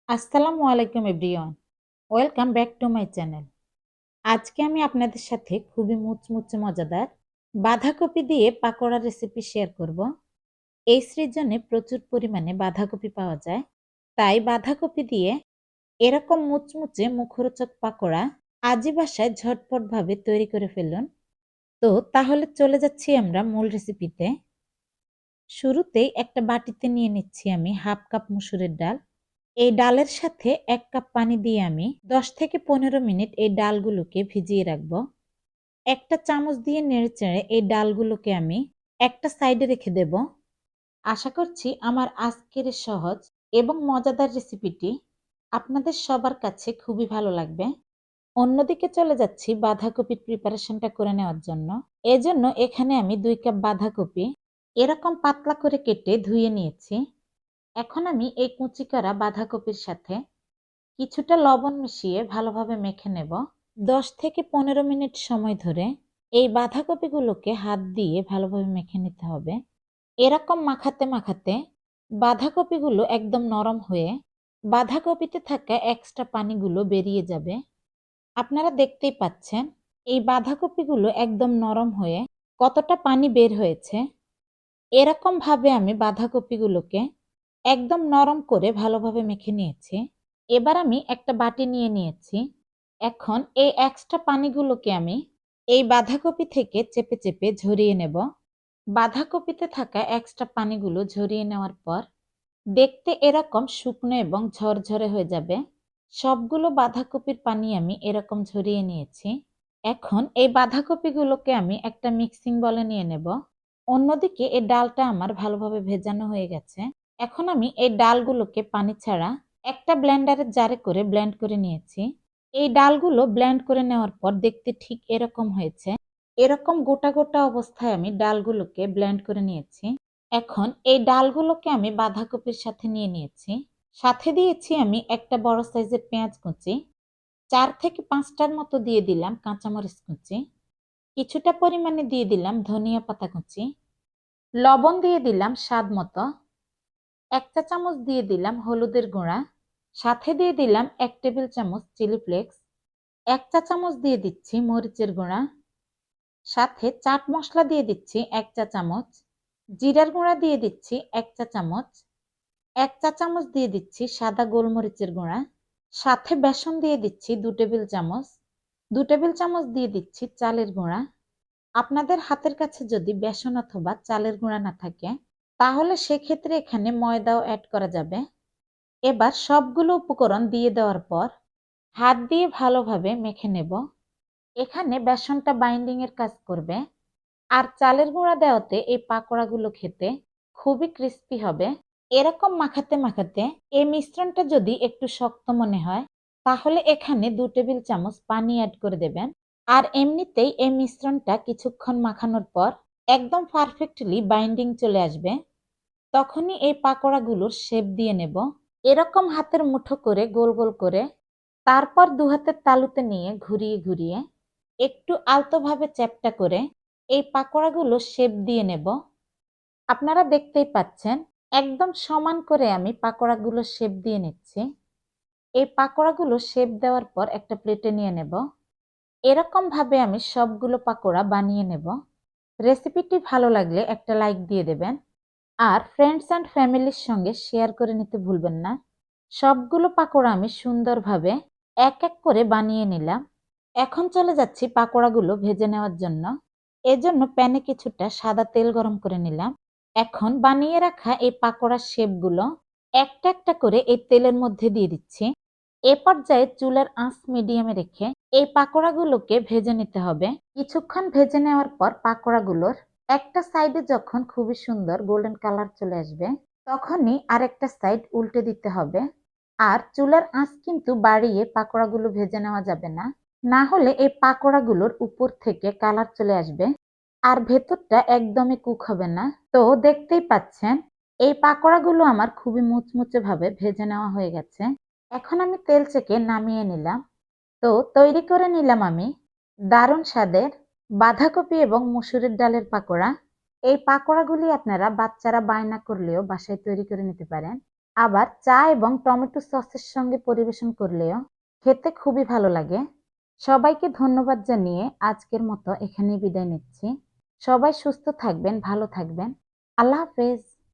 আসসালামু আলাইকুম everyone, welcome back to my channel. আজকে আমি আপনাদের সাথে খুবই মুচমুচে মজাদার বাঁধাকপি দিয়ে পাকোড়া রেসিপি শেয়ার করব। এই সিজনে প্রচুর পরিমাণে বাঁধাকপি পাওয়া যায়, তাই বাঁধাকপি দিয়ে এরকম মুচমুচে মুখরোচক পাকোড়া আজই বাসায় ঝটপটভাবে তৈরি করে ফেলুন। তো তাহলে চলে যাচ্ছি আমরা মূল রেসিপিতে। শুরুতেই একটা বাটিতে নিয়ে নিচ্ছি আমি হাফ কাপ মসুরের ডাল। এই ডালের সাথে ১ কাপ পানি দিয়ে আমি ১০ থেকে ১৫ মিনিট এই ডালগুলোকে ভিজিয়ে রাখবো। একটা চামচ দিয়ে নেড়েচেড়ে এই ডালগুলোকে আমি একটা সাইডে রেখে দেব। আশা করছি আমার আজকের এই সহজ এবং মজাদার রেসিপিটি আপনাদের সবার কাছে খুবই ভালো লাগবে। অন্যদিকে চলে যাচ্ছি বাঁধাকপির প্রিপারেশনটা করে নেওয়ার জন্য। এজন্য এখানে আমি ২ কাপ বাঁধাকপি এরকম পাতলা করে কেটে ধুয়ে নিয়েছি। এখন আমি এই কুচি করা বাঁধাকপির সাথে কিছুটা লবণ মিশিয়ে ভালোভাবে মেখে নেব। ১০ থেকে ১৫ মিনিট সময় ধরে এই বাঁধাকপিগুলোকে হাত দিয়ে ভালোভাবে মেখে নিতে হবে। এরকম মাখাতে মাখাতে বাঁধাকপিগুলো একদম নরম হয়ে বাঁধাকপিতে থাকা এক্সট্রা পানিগুলো বেরিয়ে যাবে। আপনারা দেখতেই পাচ্ছেন এই বাঁধাকপিগুলো একদম নরম হয়ে কতটা পানি বের হয়েছে। এরকম ভাবে আমি বাঁধাকপিগুলোকে একদম নরম করে ভালোভাবে মেখে নিয়েছি। এবার আমি একটা বাটি নিয়ে নিয়েছি। এখন এই এক্সট্রা পানিগুলোকে আমি এই বাঁধাকপি থেকে চেপে চেপে ঝরিয়ে নেব। বাঁধাকপিতে থাকা এক্সট্রা পানিগুলো ঝরিয়ে নেওয়ার পর দেখতে এরকম শুকনো এবং ঝরঝরে হয়ে যাবে। সবগুলো বাঁধাকপির পানি আমি এরকম ঝরিয়ে নিয়েছি। এখন এই বাঁধাকপিগুলোকে আমি একটা মিক্সিং বলে নিয়ে নেব। অন্যদিকে এই ডালটা আমার ভালোভাবে ভেজানো হয়ে গেছে। এখন আমি এই ডালগুলোকে পানি ছাড়া একটা ব্লেন্ডারের জারে করে ব্লেন্ড করে নিয়েছি। এই ডালগুলো ব্লেন্ড করে নেওয়ার পর দেখতে ঠিক এরকম হয়েছে। এরকম গোটা গোটা অবস্থায় আমি ডালগুলোকে ব্লেন্ড করে নিয়েছি। এখন এই ডালগুলোকে আমি বাঁধাকপির সাথে নিয়ে নিয়েছি। সাথে দিয়েছি আমি একটা বড় সাইজের পেঁয়াজ কুচি, ৪ থেকে ৫টার মতো দিয়ে দিলাম কাঁচামরিচ কুচি, কিছুটা পরিমাণে দিয়ে দিলাম ধনিয়া পাতা কুচি, লবণ দিয়ে দিলাম স্বাদ মতো, ১ চা চামচ দিয়ে দিলাম হলুদের গুঁড়া, সাথে দিয়ে দিলাম ১ টেবিল চামচ চিলি ফ্লেক্স, ১ চা চামচ দিয়ে দিচ্ছি মরিচের গুঁড়া, সাথে চাট মশলা দিয়ে দিচ্ছি ১ চা চামচ, জিরার গুঁড়া দিয়ে দিচ্ছি ১ চা চামচ, ১ চা চামচ দিয়ে দিচ্ছি সাদা গোলমরিচের গুঁড়া, সাথে বেসন দিয়ে দিচ্ছি ২ টেবিল চামচ, ২ টেবিল চামচ দিয়ে দিচ্ছি চালের গুঁড়া। আপনাদের হাতের কাছে যদি বেসন অথবা চালের গুঁড়া না থাকে তাহলে সেক্ষেত্রে এখানে ময়দাও অ্যাড করা যাবে। এবার সবগুলো উপকরণ দিয়ে দেওয়ার পর হাত দিয়ে ভালোভাবে মেখে নেব। এখানে বেসনটা বাইন্ডিং এর কাজ করবে, আর চালের গুঁড়া দেওয়াতে এই পাকোড়াগুলো খেতে খুবই ক্রিস্পি হবে। এরকম মাখাতে মাখাতে এই মিশ্রণটা যদি একটু শক্ত মনে হয় তাহলে এখানে ২ টেবিল চামচ পানি অ্যাড করে দেবেন। আর এমনিতেই এই মিশ্রণটা কিছুক্ষণ মাখানোর পর একদম পারফেক্টলি বাইন্ডিং চলে আসবে। তখনই এই পাকোড়াগুলোর শেপ দিয়ে নেব। এরকম হাতের মুঠো করে গোল গোল করে, তারপর ২ হাতের তালুতে নিয়ে ঘুরিয়ে ঘুরিয়ে একটু আলতোভাবে চ্যাপ্টা করে এই পাকোড়াগুলো শেপ দিয়ে নেব। আপনারা দেখতেই পাচ্ছেন একদম সমান করে আমি পাকোড়াগুলো শেপ দিয়ে নিচ্ছি। এই পাকোড়াগুলো শেপ দেওয়ার পর একটা প্লেটে নিয়ে নেব। এরকম ভাবে আমি সবগুলো পাকোড়া বানিয়ে নেব। রেসিপিটি ভালো লাগলে একটা লাইক দিয়ে দেবেন, আর ফ্রেন্ডস অ্যান্ড ফ্যামিলির সঙ্গে শেয়ার করে নিতে ভুলবেন না। সবগুলো পাকোড়া আমি সুন্দরভাবে এক এক করে বানিয়ে নিলাম। এখন চলে যাচ্ছি পাকোড়াগুলো ভেজে নেওয়ার জন্য। এজন্য প্যানে কিছুটা সাদা তেল গরম করে নিলাম। এখন বানিয়ে রাখা এই পাকোড়ার শেপগুলো একটা একটা করে এই তেলের মধ্যে দিয়ে দিচ্ছি। এ পর্যায়ে চুলার আঁচ মিডিয়ামে রেখে এই পাকোড়াগুলোকে ভেজে নিতে হবে। কিছুক্ষণ ভেজে নেওয়ার পর পাকোড়াগুলোর একটা সাইডে যখন খুবই সুন্দর গোল্ডেন কালার চলে আসবে তখনই আরেকটা সাইড উল্টে দিতে হবে। আর চুলার আঁচ কিন্তু বাড়িয়ে পাকোড়াগুলো ভেজে নেওয়া যাবে না, না হলে এই পাকোড়াগুলোর উপর থেকে কালার চলে আসবে আর ভেতরটা একদমই কুক হবে না। তো দেখতেই পাচ্ছেন এই পাকোড়াগুলো আমার খুবই মুচমুচে ভাবে ভেজে নেওয়া হয়ে গেছে। এখন আমি তেল চেকে নামিয়ে নিলাম। তো তৈরি করে নিলাম আমি দারুণ স্বাদের বাঁধাকপি এবং মসুরের ডালের পাকোড়া। এই পাকোড়াগুলি আপনারা বাচ্চারা বায়না করলেও বাসায় তৈরি করে নিতে পারেন। আবার চা এবং টমেটো সসের সঙ্গে পরিবেশন করলেও খেতে খুবই ভালো লাগে। সবাইকে ধন্যবাদ জানিয়ে আজকের মতো এখানেই বিদায় নিচ্ছি। সবাই সুস্থ থাকবেন, ভালো থাকবেন। আল্লাহ হাফেজ।